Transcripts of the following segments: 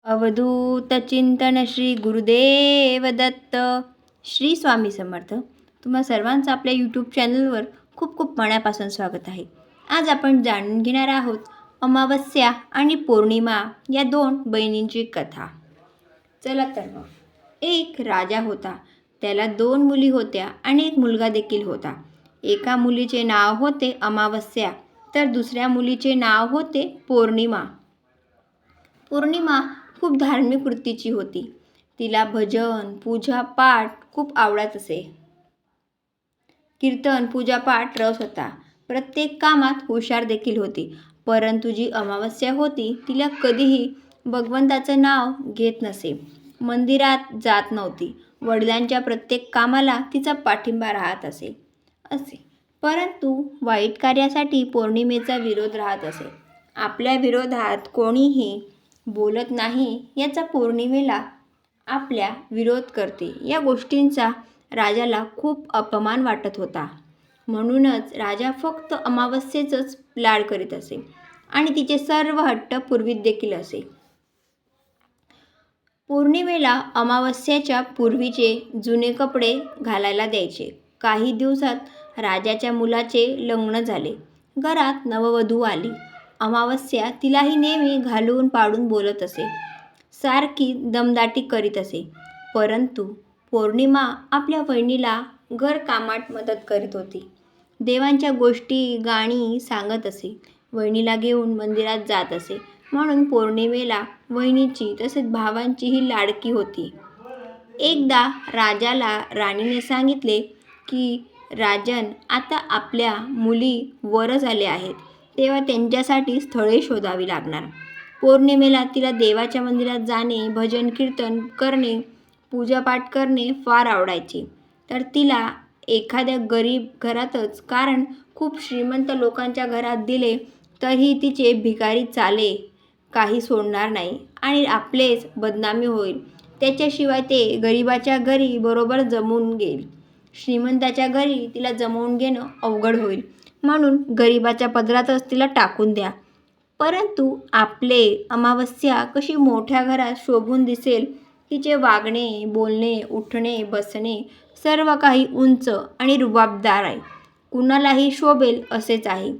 अवधूत चिंतन श्री गुरुदेव दत्त. श्री स्वामी समर्थ. तुम्हा सर्वांचं आपल्या यूट्यूब चॅनलवर खूप खूप मनापासून स्वागत आहे. आज आपण जाणून घेणार आहोत अमावस्या आणि पौर्णिमा या दोन बहिणींची कथा. चला तर मग. एक राजा होता. त्याला 2 मुली होत्या आणि एक मुलगा देखील होता. एका मुलीचे नाव होते अमावस्या, तर दुसऱ्या मुलीचे नाव होते पौर्णिमा. पौर्णिमा खूप धार्मिक वृत्तीची होती. तिला भजन, पूजा, पाठ खूप आवडत असे. कीर्तन, पूजापाठ रस होता. प्रत्येक कामात हुशार देखील होती. परंतु जी अमावस्या होती तिला कधीही भगवंताचं नाव घेत नसे. मंदिरात जात नव्हती. वडिलांच्या प्रत्येक कामाला तिचा पाठिंबा राहत असे. परंतु वाईट कार्यासाठी पौर्णिमेचा विरोध राहत असे. आपल्या विरोधात कोणीही बोलत नाही याचा पौर्णिमेला आपल्या विरोध करते या गोष्टींचा राजाला खूप अपमान वाटत होता. म्हणूनच राजा फक्त अमावस्येचंच लाड करीत असे आणि तिचे सर्व हट्ट पुरवीत देखील असे. पौर्णिमेला अमावस्येच्या पूर्वीचे जुने कपडे घालायला द्यायचे. काही दिवसात राजाच्या मुलाचे लग्न झाले. घरात नववधू आली. अमावस्या तिलाही नेहमी घालून पाडून बोलत असे, सारखी दमदाटी करीत असे. परंतु पौर्णिमा आपल्या वहिनीला घरकामात मदत करीत होती. देवांच्या गोष्टी, गाणी सांगत असे. वहिनीला घेऊन मंदिरात जात असे. म्हणून पौर्णिमेला वहिनीची तसेच भावांचीही लाडकी होती. एकदा राजाला राणीने सांगितले की राजन, आता आपल्या मुली वर झाल्या आहेत, तेव्हा त्यांच्यासाठी स्थळे शोधावी लागणार. पौर्णिमेला तिला देवाच्या मंदिरात जाणे, भजन कीर्तन करणे, पूजापाठ करणे फार आवडायचे. तर तिला एखाद्या गरीब घरातच, कारण खूप श्रीमंत लोकांच्या घरात दिले तरीही तिचे भिकारी चाले काही सोडणार नाही आणि आपलेच बदनामी होईल. त्याच्याशिवाय ते गरिबाच्या घरी बरोबर जमून घेईल. श्रीमंताच्या घरी तिला जमवून घेणं अवघड होईल. म्हणून गरिबाच्या पदरातच तिला टाकून द्या. परंतु आपले अमावस्या कशी मोठ्या घरात शोभून दिसेल. तिचे वागणे, बोलणे, उठणे, बसणे सर्व काही उंच आणि रुबाबदार आहे. कुणालाही शोभेल असेच आहे.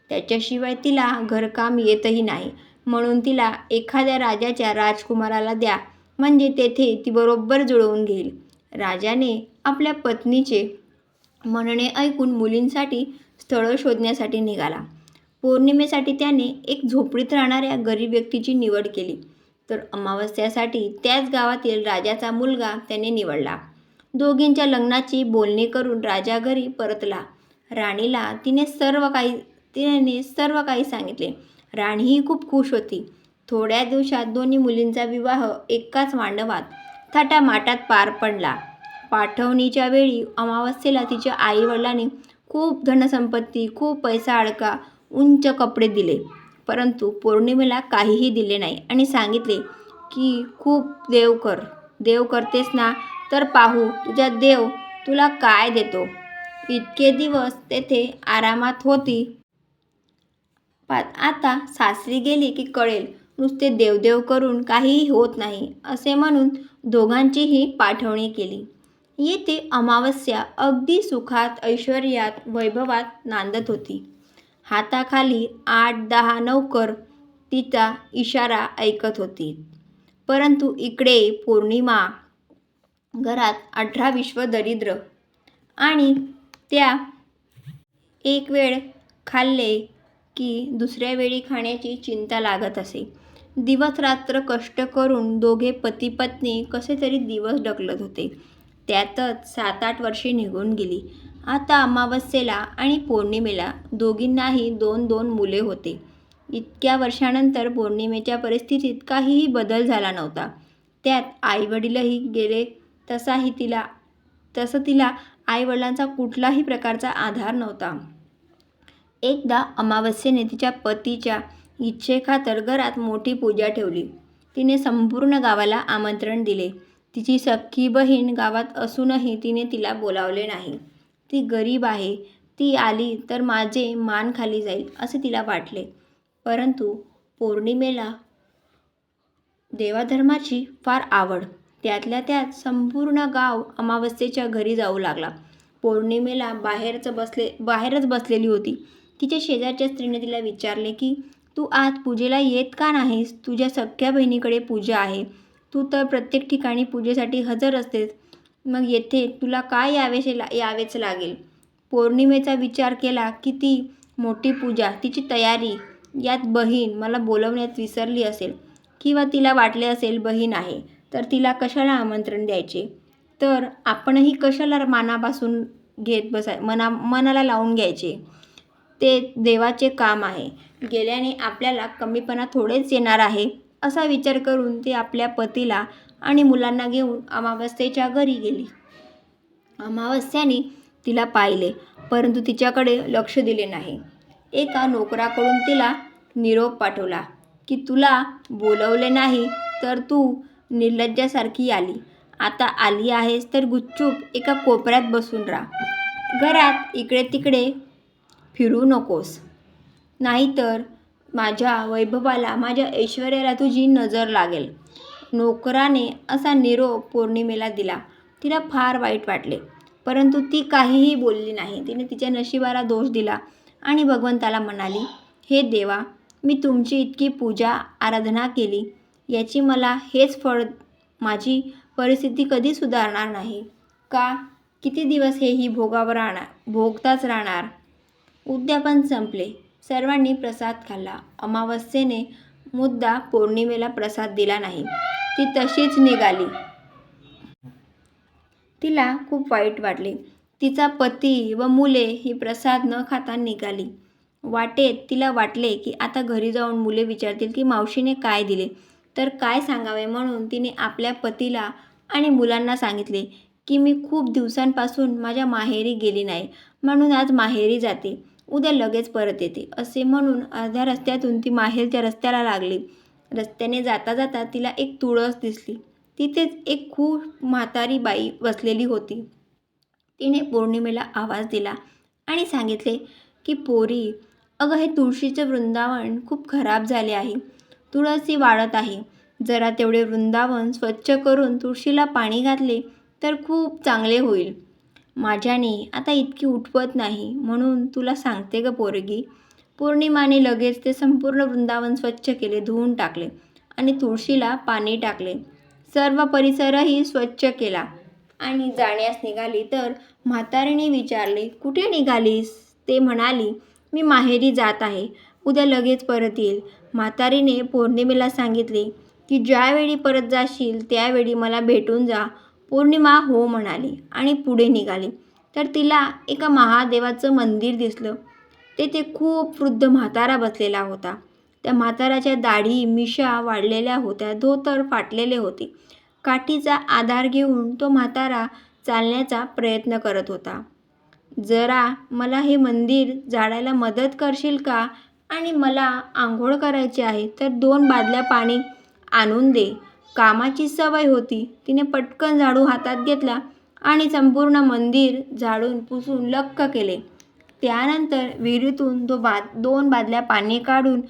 त्याच्याशिवाय तिला घरकाम येतही नाही. म्हणून तिला एखाद्या राजाच्या राजकुमाराला द्या, म्हणजे तेथे ती बरोबर जुळवून घेईल. राजाने आपल्या पत्नीचे म्हणणे ऐकून मुलींसाठी स्थळं शोधण्यासाठी निघाला. पौर्णिमेसाठी त्याने एक झोपडीत राहणाऱ्या गरीब व्यक्तीची निवड केली, तर अमावस्यासाठी त्याच गावातील राजाचा मुलगा त्याने निवडला. दोघींच्या लग्नाची बोलणी करून राजा घरी परतला. राणीला तिने सर्व काही सांगितले. राणीही खूप खुश होती. थोड्या दिवसात दोन्ही मुलींचा विवाह एकाच मांडवात थाटामाटात पार पडला. पाठवणीच्या वेळी अमावस्येला तिच्या आई वडिलांनी खूप धनसंपत्ती, खूप पैसा अडका, उंच कपडे दिले. परंतु पौर्णिमेला काहीही दिले नाही आणि सांगितले की खूप देव करतेस ना, तर पाहू तुझा देव तुला काय देतो. इतके दिवस तेथे आरामात होती. आता सासरी गेली की कळेल, नुसते देवदेव करून काहीही होत नाही असे म्हणून दोघांचीही पाठवणी केली. येथे अमावस्या अगदी सुखात, ऐश्वर्यात, वैभवात नांदत होती. हाताखाली 8-10 नौकर तिचा इशारा ऐकत होती. परंतु इकडे पौर्णिमा घरात 18 विश्व दरिद्र आणि त्या एक वेळ खाल्ले की दुसऱ्या वेळी खाण्याची चिंता लागत असे. दिवस रात्र कष्ट करून दोघे पती पत्नी कसे तरी दिवस ढकलत होते. त्यातच 7-8 वर्षे निघून गेली. आता अमावस्येला आणि पौर्णिमेला दोघींनाही 2-2 मुले होते. इतक्या वर्षानंतर पौर्णिमेच्या परिस्थितीत काहीही बदल झाला नव्हता. त्यात आईवडीलही गेले. तसं तिला आईवडिलांचा कुठलाही प्रकारचा आधार नव्हता. एकदा अमावस्येने तिच्या पतीच्या इच्छेखातर घरात मोठी पूजा ठेवली. तिने संपूर्ण गावाला आमंत्रण दिले. तिची सख्खी बहीण गावात असूनही तिने तिला बोलावले नाही. ती गरीब आहे, ती आली तर माझे मान खाली जाईल असे तिला वाटले. परंतु पौर्णिमेला देवाधर्माची फार आवड. त्यातल्या त्यात संपूर्ण गाव अमावस्येच्या घरी जाऊ लागला. पौर्णिमेला बाहेरच बसलेली होती. तिच्या शेजारच्या स्त्रीने तिला विचारले की तू आज पूजेला येत का नाहीस? तुझ्या सख्ख्या बहिणीकडे पूजा आहे. तू तर प्रत्येक ठिकाणी पूजेसाठी हजर असतेस. मग येथे तुला काय यावेच लागेल? पौर्णिमेचा विचार केला की ती मोठी पूजा, तिची तयारी, यात बहीण मला बोलवण्यात विसरली असेल किंवा तिला वाटले असेल बहीण आहे तर तिला कशाला आमंत्रण द्यायचे, तर आपणही कशाला मनापासून मनाला लावून घ्यायचे. ते देवाचे काम आहे. गेल्याने आपल्याला कमीपणा थोडेच येणार आहे, असा विचार करून ती आपल्या पतीला आणि मुलांना घेऊन अमावस्येच्या घरी गेली. अमावस्याने तिला पाहिले, परंतु तिच्याकडे लक्ष दिले नाही. एका नोकराकडून तिला निरोप पाठवला की तुला बोलवले नाही तर तू निर्लज्जासारखी आली. आता आली आहेस तर गुपचूप एका कोपऱ्यात बसून राहा. घरात इकडे तिकडे फिरू नकोस, नाहीतर माझ्या वैभवाला, माझ्या ऐश्वर्याला तुझी नजर लागेल. नोकराने असा निरोप पौर्णिमेला दिला. तिला फार वाईट वाटले, परंतु ती काहीही बोलली नाही. तिने तिच्या नशिबाला दोष दिला आणि भगवंताला म्हणाली, हे देवा, मी तुमची इतकी पूजा आराधना केली, याची मला हेच फळ. माझी परिस्थिती कधी सुधारणार नाही का? किती दिवस हेही भोगताच राहणार? उद्यापन संपले. सर्वांनी प्रसाद खाल्ला. अमावस्येने मुद्दा पौर्णिमेला प्रसाद दिला नाही. ती तशीच निघाली. तिला खूप वाईट वाटले. तिचा पती व मुले ही प्रसाद न खाता निघाली. वाटेत तिला वाटले की आता घरी जाऊन मुले विचारतील की मावशीने काय दिले, तर काय सांगावे. म्हणून तिने आपल्या पतीला आणि मुलांना सांगितले की मी खूप दिवसांपासून माझ्या माहेरी गेली नाही, म्हणून आज माहेरी जाते. उद्या लगेच परत येते. असे म्हणून अर्ध्या रस्त्यातून ती माहेरच्या रस्त्याला लागली. रस्त्याने जाता जाता तिला एक तुळस दिसली. तिथेच एक खूप म्हातारी बाई बसलेली होती. तिने पौर्णिमेला आवाज दिला आणि सांगितले की पोरी, अगं हे तुळशीचे वृंदावन खूप खराब झाले आहे. तुळसी वाढत आहे. जरा तेवढे वृंदावन स्वच्छ करून तुळशीला पाणी घातले तर खूप चांगले होईल. माझ्याने आता इतकी उठवत नाही, म्हणून तुला सांगते ग पोरगी. पौर्णिमाने लगेच ते संपूर्ण वृंदावन स्वच्छ केले, धुवून टाकले आणि तुळशीला पाणी टाकले. सर्व परिसरही स्वच्छ केला आणि जाण्यास निघाली तर म्हातारीने विचारले, कुठे निघालीस? ते म्हणाली, मी माहेरी जात आहे, उद्या लगेच परत येईल. म्हातारीने पौर्णिमेला सांगितले की ज्यावेळी परत जाशील त्यावेळी मला भेटून जा. पौर्णिमा हो म्हणाली आणि पुढे निघाली तर तिला एका महादेवाचं मंदिर दिसलं. तेथे खूप वृद्ध म्हातारा बसलेला होता. त्या म्हाताराच्या दाढी मिशा वाढलेल्या होत्या, धोतर फाटलेले होते. काठीचा आधार घेऊन तो म्हातारा चालण्याचा प्रयत्न करत होता. जरा मला हे मंदिर झाडायला मदत करशील का? आणि मला आंघोळ करायची आहे, तर 2 बादल्या पाणी आणून दे. कामाची सवय होती. तिने पटकन झाडू हातात घेतला आणि संपूर्ण मंदिर झाडून पुसून लख्ख केले. त्यानंतर विहिरीतून 2 बादल्या पाणी काढून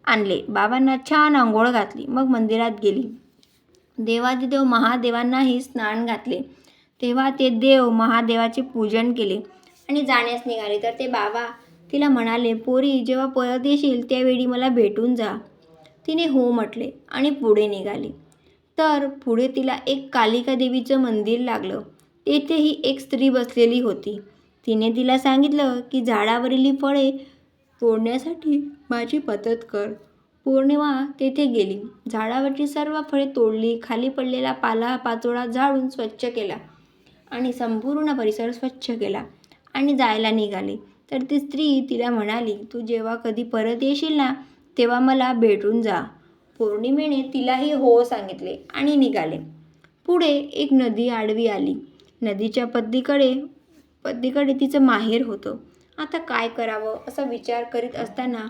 आणले. बाबांना छान आंघोळ घातली. मग मंदिरात गेली. देवाधिदेव महादेवांनाही स्नान घातले. तेव्हा ते देव महादेवाचे पूजन केले आणि जाण्यास निघाले तर ते बाबा तिला म्हणाले, पोरी, जेव्हा परत येशील त्यावेळी मला भेटून जा. तिने हो म्हटले आणि पुढे निघाली. तर पुढे तिला एक कालिका देवीचं मंदिर लागलं. तेथेही एक स्त्री बसलेली होती. तिने तिला सांगितलं की झाडावरील ही फळे तोडण्यासाठी माझी मदत कर. पौर्णिमा तेथे गेली. झाडावरची सर्व फळे तोडली, खाली पडलेला पालापाचोळा झाडून स्वच्छ केला आणि संपूर्ण परिसर स्वच्छ केला आणि जायला निघाली. तर ती स्त्री तिला म्हणाली, तू जेव्हा कधी परत येशील ना, तेव्हा मला भेटून जा. पौर्णिमेने तिलाही हो सांगितले आणि निघाले. पुढे एक नदी आडवी आली. नदीच्या पलीकडे तिचं माहेर होतं. आता काय करावं असा विचार करीत असताना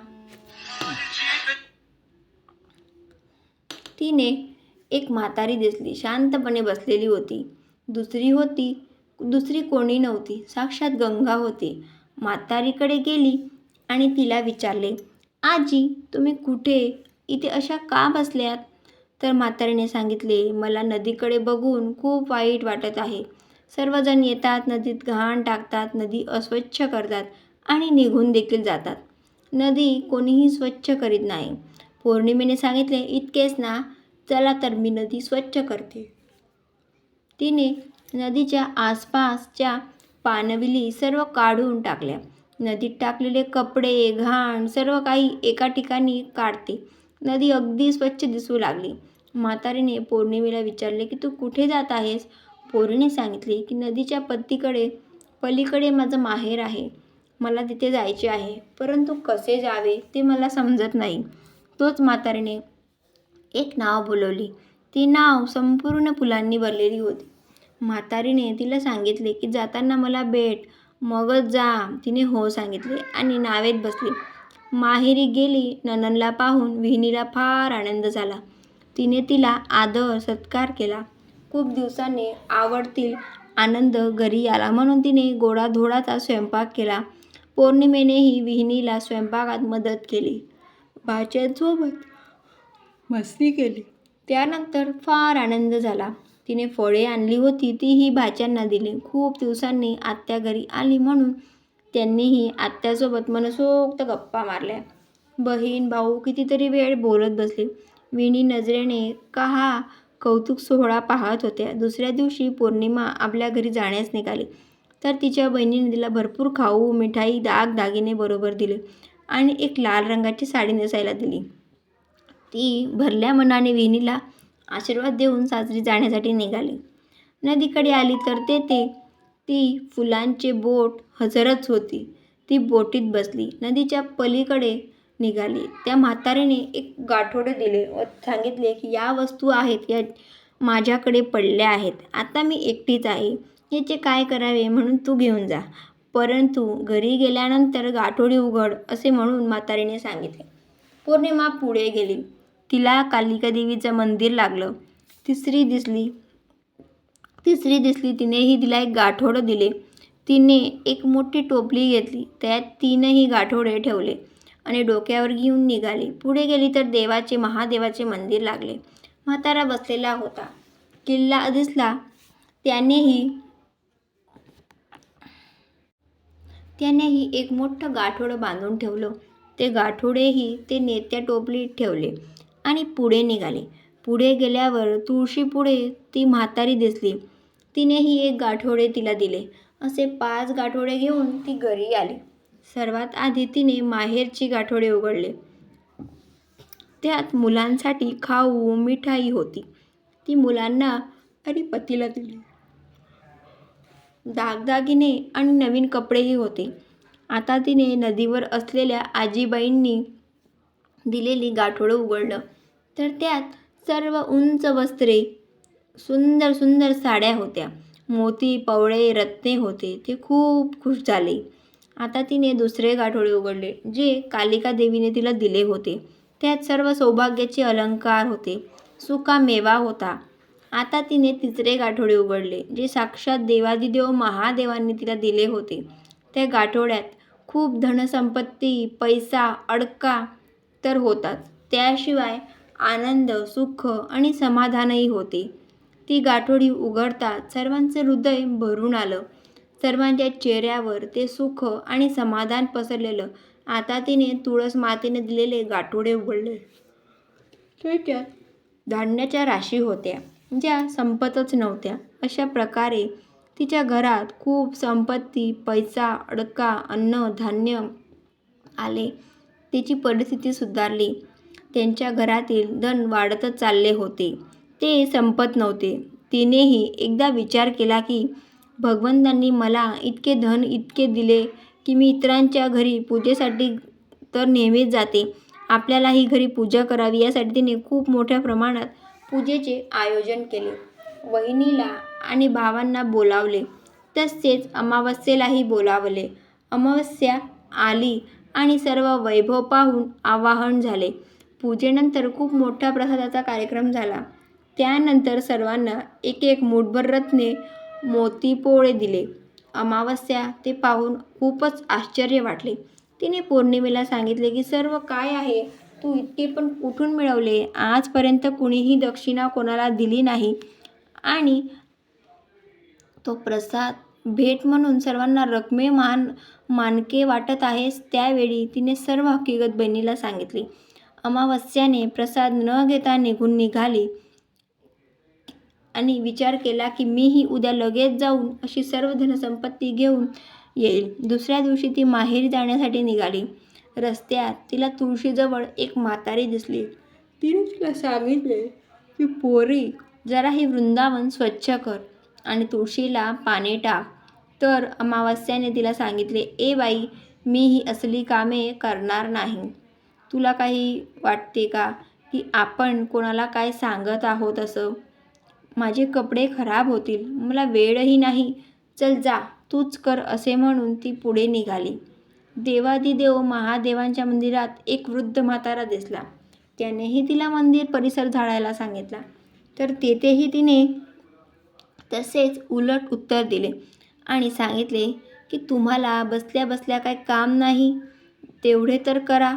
तिने एक म्हातारी दिसली. शांतपणे बसलेली होती. दुसरी कोणी नव्हती, साक्षात गंगा होती. म्हातारीकडे गेली आणि तिला विचारले, आजी, तुम्ही कुठे? इथे अशा का बसल्यात? तर म्हातारीने सांगितले, मला नदीकडे बघून खूप वाईट वाटत आहे. सर्वजण येतात, नदीत घाण टाकतात, नदी अस्वच्छ करतात आणि निघून देखील जातात. नदी कोणीही स्वच्छ करीत नाही. पौर्णिमेने सांगितले, इतकेच ना, चला तर मी नदी स्वच्छ करते. तिने नदीच्या आसपासच्या पाणविली सर्व काढून टाकल्या. नदीत टाकलेले कपडे, घाण सर्व काही एका ठिकाणी काढते. नदी अगदी स्वच्छ दिसू लागली. म्हातारीने पौर्णिमेला विचारले की तू कुठे जात आहेस? पौर्णिमेने सांगितले की नदीच्या पलीकडे माझं माहेर आहे. मला तिथे जायचे आहे, परंतु कसे जावे ते मला समजत नाही. तोच म्हातारीने एक नाव बोलवली. ती नाव संपूर्ण फुलांनी भरलेली होती. म्हातारीने तिला सांगितले की जाताना मला भेट, मगच जा. तिने हो सांगितले आणि नावेत बसली. माहेरी गेली. नणंदला पाहून विहिणीला फार आनंद झाला. तिने तिला आदर सत्कार केला. खूप दिवसांनी आवडतील आनंद घरी आला म्हणून तिने गोडाधोडाचा स्वयंपाक केला. पौर्णिमेनेही विहिणीला स्वयंपाकात मदत केली. भाच्यांसोबत मस्ती केली. त्यानंतर फार आनंद झाला. तिने फळे आणली होती तीही भाच्यांना दिली. खूप दिवसांनी आत्या घरी आली म्हणून त्यांनीही आत्यासोबत मनसोक्त गप्पा मारल्या. बहीण भाऊ कितीतरी वेळ बोलत बसले. विणी नजरेने हा कौतुक सोहळा पाहत होत्या. दुसऱ्या दिवशी पौर्णिमा आपल्या घरी जाण्यास निघाली तर तिच्या बहिणीने तिला भरपूर खाऊ, मिठाई, दागिने बरोबर दिले आणि एक लाल रंगाची साडी नेसायला दिली. ती भरल्या मनाने विहिणीला आशीर्वाद देऊन सासरी जाण्यासाठी निघाली. नदीकडे आली तर तेथे ती फुलांचे बोट हजरच होती. ती बोटीत बसली. नदीच्या पलीकडे निघाली. त्या म्हातारीने एक गाठोडे दिले व सांगितले की या वस्तू आहेत, या माझ्याकडे पडल्या आहेत. आता मी एकटीच आहे, याचे काय करावे म्हणून तू घेऊन जा, परंतु घरी गेल्यानंतर गाठोडे उघड, असे म्हणून म्हातारीने सांगितले. पौर्णिमा पुढे गेली. तिला कालिका देवीचं मंदिर लागलं. तिसरी दिसली. तिनेही तिला एक गाठोडं दिले. तिने एक मोठी टोपली घेतली. त्यात तीनही गाठोडे ठेवले आणि डोक्यावर घेऊन निघाली. पुढे गेली तर महादेवाचे मंदिर लागले. म्हातारा बसलेला होता. किल्ला दिसला. त्यानेही एक मोठं गाठोडं बांधून ठेवलं. ते गाठोडेही ते नेत्या टोपलीत ठेवले आणि पुढे निघाले. पुढे गेल्यावर तुळशीपुढे ती म्हातारी दिसली. तिनेही एक गाठोडे तिला दिले. असे 5 गाठोडे घेऊन ती घरी आली. सर्वात आधी तिने माहेरची गाठोडे उघडले. त्यात मुलांसाठी खाऊ, मिठाई होती. ती मुलांना आणि पतीला दिली. दागिने आणि नवीन कपडेही होते. आता तिने नदीवर असलेल्या आजीबाईंनी दिलेली गाठोडं उघडलं तर त्यात सर्व उंच वस्त्रे, सुंदर सुंदर साड्या होत्या. मोती, पवळे, रत्ने होते. ते खूप खुश झाले. आता तिने दुसरे गाठोडे उघडले जे कालिका देवीने तिला दिले होते. त्यात सर्व सौभाग्याचे अलंकार होते. सुका मेवा होता. आता तिने तिसरे गाठोडे उघडले जे साक्षात देवादिदेव महादेवांनी तिला दिले होते. त्या गाठोड्यात खूप धनसंपत्ती, पैसा, अडका तर होताच, त्याशिवाय आनंद, सुख आणि समाधानही होते. ती गाठोडी उघडताच सर्वांचे हृदय भरून आलं. सर्वांच्या चेहऱ्यावर ते सुख आणि समाधान पसरलेलं. आता तिने तुळस मातेने दिलेले गाठोडे उघडले. त्याच्यात धान्याच्या राशी होत्या, ज्या संपतच नव्हत्या. अशा प्रकारे तिच्या घरात खूप संपत्ती, पैसा, अडका, अन्न, धान्य आले. तिची परिस्थिती सुधारली. त्यांच्या घरातील धन वाढतच चालले होते, ते संपत नव्हते. तिनेही एकदा विचार केला की भगवंतांनी मला इतके धन इतके दिले की मी इतरांच्या घरी पूजेसाठी तर नेहमीच जाते, आपल्यालाही घरी पूजा करावी यासाठी तिने खूप मोठ्या प्रमाणात पूजेचे आयोजन केले. वहिनीला आणि भावांना बोलावले, तसेच अमावस्येलाही बोलावले. अमावस्या आली आणि सर्व वैभव पाहून आवाहन झाले. पूजेनंतर खूप मोठा प्रसादाचा कार्यक्रम झाला. त्यानंतर सर्वांना एक एक मूठभर रत्ने, मोती, पोळे दिले. अमावस्या ते पाहून खूपच आश्चर्य वाटले. तिने पौर्णिमेला सांगितले की सर्व काय आहे तू इतके पण कुठून मिळवले? आजपर्यंत कुणीही दक्षिणा कोणाला दिली नाही आणि तो प्रसाद भेट म्हणून सर्वांना मानके वाटत आहेस. त्यावेळी तिने सर्व हकीकत बहिणीला सांगितली. अमावस्याने प्रसाद न घेता निघून निघाली आणि विचार केला की मीही उद्या लगेच जाऊन अशी सर्व धनसंपत्ती घेऊन येईल. दुसऱ्या दिवशी ती माहेरी जाण्यासाठी निघाली. रस्त्यात तिला तुळशीजवळ एक म्हातारी दिसली. तिने तिला सांगितले की पोरी, जरा हे वृंदावन स्वच्छ कर आणि तुळशीला पाणी टाक. तर अमावस्याने तिला सांगितले, ए बाई, मी ही असली कामे करणार नाही. तुला काही वाटते का की आपण कोणाला काय सांगत आहोत असं? माझे कपडे खराब होतील, मला वेळही नाही. चल जा, तूच कर असे म्हणून ती पुढे निघाली. देवादिदेव महादेवांच्या मंदिरात एक वृद्ध म्हातारा दिसला. त्यानेही तिला मंदिर परिसर झाडायला सांगितला. तर तेथेही तिने तसेच उलट उत्तर दिले आणि सांगितले की तुम्हाला बसल्या बसल्या काय काम नाही, तेवढे तर करा,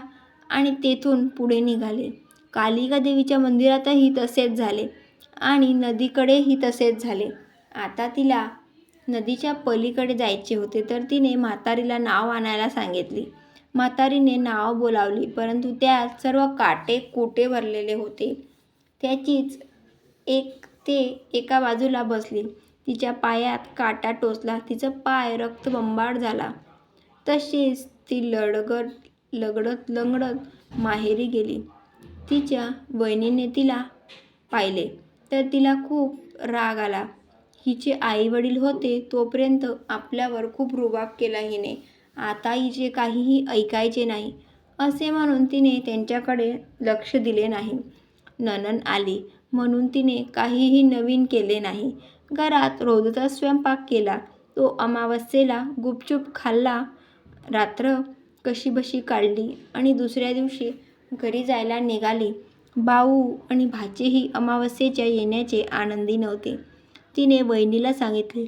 आणि तेथून पुढे निघाले. कालिका देवीच्या मंदिरातही तसेच झाले आणि नदीकडेही तसेच झाले. आता तिला नदीच्या पलीकडे जायचे होते, तर तिने म्हातारीला नाव आणायला सांगितली. म्हातारीने नाव बोलावली, परंतु त्यात सर्व काटे कुटे भरलेले होते. त्याचीच ते एका बाजूला बसली. तिच्या पायात काटा टोचला, तिचा पाय रक्तबंबाळ झाला. तशीच ती लगडत माहेरी गेली. तिच्या वहिनीने तिला पाहिले तर तिला खूप राग आला. हिचे आई वडील होते तोपर्यंत आपल्यावर खूप रुबाब केला हिने, आता हिचे काहीही ऐकायचे नाही असे म्हणून तिने त्यांच्याकडे लक्ष दिले नाही. नणंद आली म्हणून तिने काहीही नवीन केले नाही. घरात रोजचा स्वयंपाक केला, तो अमावस्येला गुपचूप खाल्ला. रात्र कशीबशी काढली आणि दुसऱ्या दिवशी घरी जायला निघाली. भाऊ आणि भाचेही अमावस्येच्या येण्याचे आनंदी नव्हते. तिने वहिनीला सांगितले,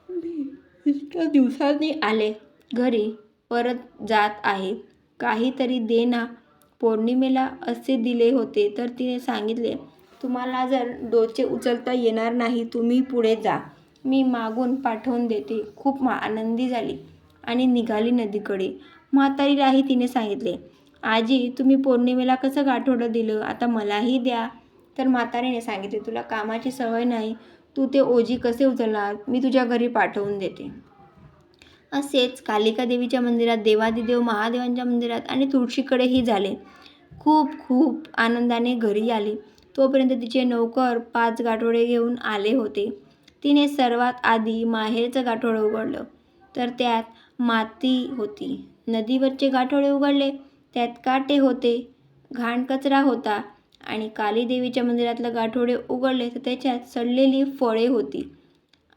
मी इतक्या दिवसांनी आले, घरी परत जात आहे, काहीतरी दे ना. पौर्णिमेला असे दिले होते. तर तिने सांगितले, तुम्हाला जर डोचे उचलता येणार नाही, तुम्ही पुढे जा, मी मागून पाठवून देते. खूप आनंदी झाली आणि निघाली नदीकडे. म्हातारीलाही तिने सांगितले, आजी, तुम्ही पौर्णिमेला कसं गाठोडं दिलं, आता मलाही द्या. तर म्हातारीने सांगितले, तुला कामाची सवय नाही, तू ते ओझी कसे उचलणार, मी तुझ्या घरी पाठवून देते. असेच कालिका देवीच्या मंदिरात, देवादिदेव महादेवांच्या मंदिरात आणि तुळशीकडेही झाले. खूप आनंदाने घरी आली. तोपर्यंत तिचे नौकर 5 गाठोडे घेऊन आले होते. तिने सर्वात आधी माहेरचं गाठोडं उघडलं, तर त्यात माती होती. नदीवरचे गाठोडे उघडले, त्यात काटे होते, घाण कचरा होता. आणि काली देवीच्या मंदिरातलं गाठोडे उघडले, तर त्याच्यात सडलेली फळे होती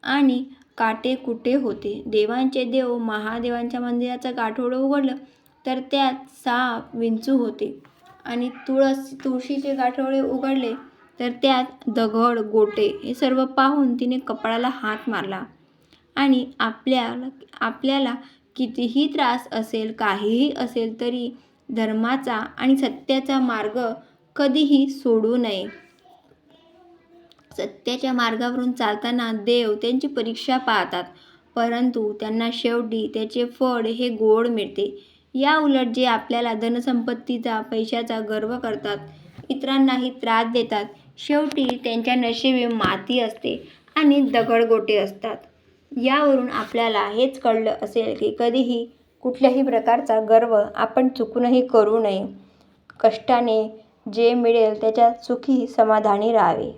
आणि काटे कुटे होते. देवांचे देव महादेवांच्या मंदिराचं गाठोडं उघडलं, तर त्यात साप विंचू होते. आणि तुळशीचे गाठोडे उघडले, तर त्यात दगड गोटे. हे सर्व पाहून तिने कपाळाला हात मारला आणि आपल्याला कितीही त्रास असेल, काहीही असेल, तरी धर्माचा आणि सत्याचा मार्ग कधीही सोडू नये. सत्याच्या मार्गावरून चालताना देव त्यांची परीक्षा पाहतात, परंतु त्यांना शेवटी त्याचे फळ हे गोड मिळते. या उलट जे आपल्याला धनसंपत्तीचा, पैशाचा गर्व करतात, इतरांनाही त्रास देतात, शेवटी त्यांच्या नशिबी माती असते आणि दगडगोटे असतात. यावरून आपल्याला हेच कळलं असेल की कधीही कुठल्याही प्रकारचा गर्व आपण चुकूनही करू नये. कष्टाने जे मिळेल त्याच्यात सुखी समाधानी राहावे.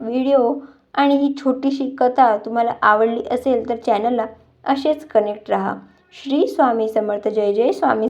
व्हिडिओ आणि ही छोटीशी कथा तुम्हाला आवडली असेल तर चॅनलला असेच कनेक्ट राहा. श्री स्वामी समर्थ. जय जय स्वामी.